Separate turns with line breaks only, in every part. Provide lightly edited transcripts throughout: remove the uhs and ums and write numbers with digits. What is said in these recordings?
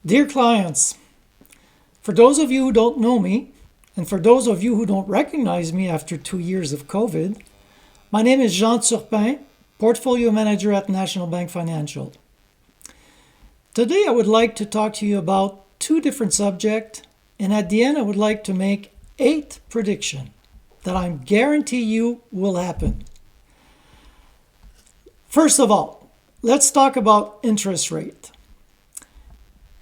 Dear clients, for those of you who don't know me, and for those of you who don't recognize me after 2 years of COVID, my name is Jean Turpin, Portfolio Manager at National Bank Financial. Today I would like to talk to you about two different subjects, and at the end I would like to make 8 predictions that I guarantee you will happen. First of all, let's talk about interest rate.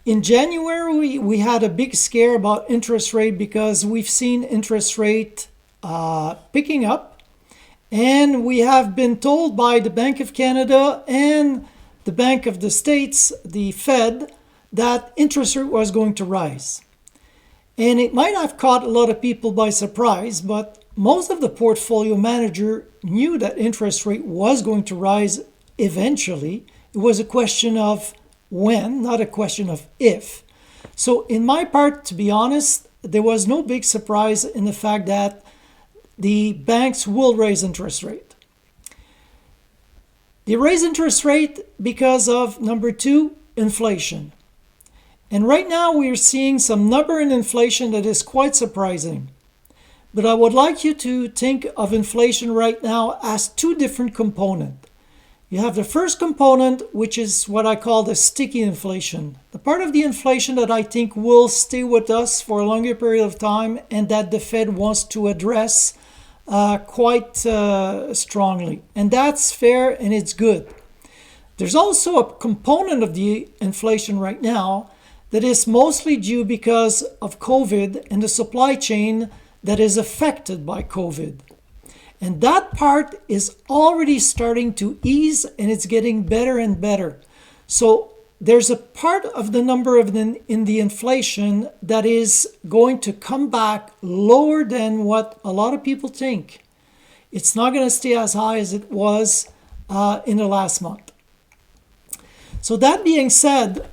In January, we had a big scare about interest rate because we've seen interest rate picking up, and we have been told by the Bank of Canada and the Bank of the States, the Fed, that interest rate was going to rise. And it might have caught a lot of people by surprise, but most of the portfolio manager knew that interest rate was going to rise eventually. It was a question of when, not a question of if. So in my part, to be honest, there was no big surprise in the fact that the banks will raise interest rate. They raise interest rate because of, number 2, inflation. And right now we are seeing some number in inflation that is quite surprising. But I would like you to think of inflation right now as 2 different components. You have the first component, which is what I call the sticky inflation. The part of the inflation that I think will stay with us for a longer period of time and that the Fed wants to address quite strongly. And that's fair and it's good. There's also a component of the inflation right now that is mostly due because of COVID and the supply chain that is affected by COVID. And that part is already starting to ease and it's getting better and better. So there's a part of the number in the inflation that is going to come back lower than what a lot of people think. It's not going to stay as high as it was in the last month. So that being said,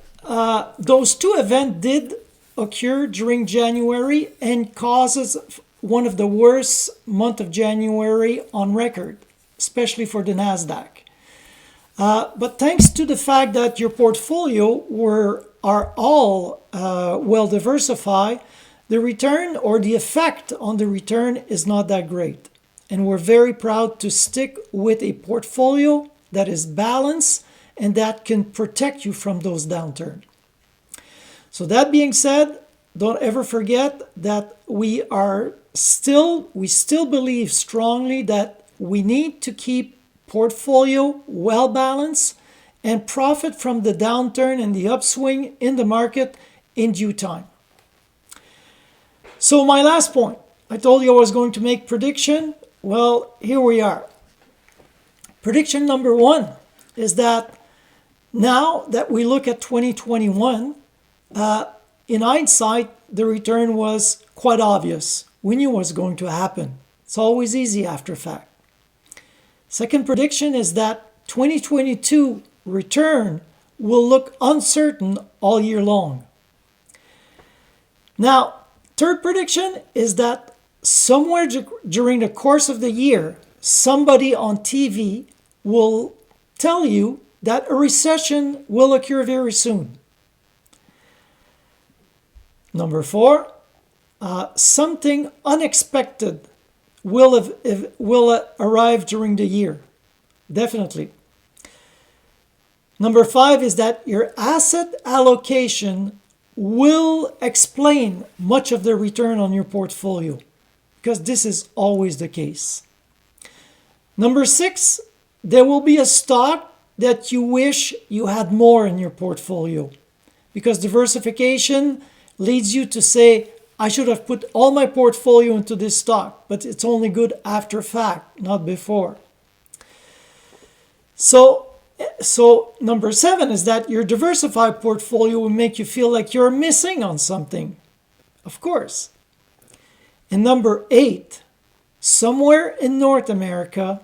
those 2 events did occur during January and causes one of the worst month of January on record, especially for the NASDAQ. But thanks to the fact that your portfolio are all well diversified, the return or the effect on the return is not that great. And we're very proud to stick with a portfolio that is balanced and that can protect you from those downturns. So that being said, don't ever forget that we still believe strongly that we need to keep portfolio well balanced and profit from the downturn and the upswing in the market in due time. So my last point, I told you I was going to make prediction. Well, here we are. Prediction number 1 is that now that we look at 2021, in hindsight, the return was quite obvious. We knew what was going to happen. It's always easy after fact. Second prediction is that 2022 return will look uncertain all year long. Now, third prediction is that somewhere during the course of the year, somebody on TV will tell you that a recession will occur very soon. Number 4, something unexpected will arrive during the year. Definitely. Number 5 is that your asset allocation will explain much of the return on your portfolio, because this is always the case. Number 6, there will be a stock that you wish you had more in your portfolio, because diversification leads you to say, I should have put all my portfolio into this stock, but it's only good after fact, not before. So number 7 is that your diversified portfolio will make you feel like you're missing on something. Of course. And number 8, somewhere in North America,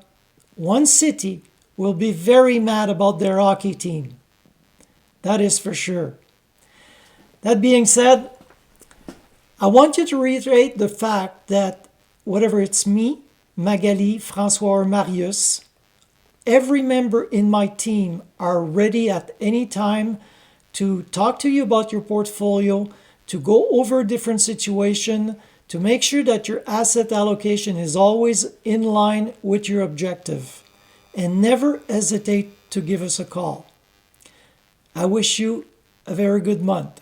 one city will be very mad about their hockey team. That is for sure. That being said, I want you to reiterate the fact that whether it's me, Magali, Francois, or Marius, every member in my team are ready at any time to talk to you about your portfolio, to go over different situations, to make sure that your asset allocation is always in line with your objective. And never hesitate to give us a call. I wish you a very good month.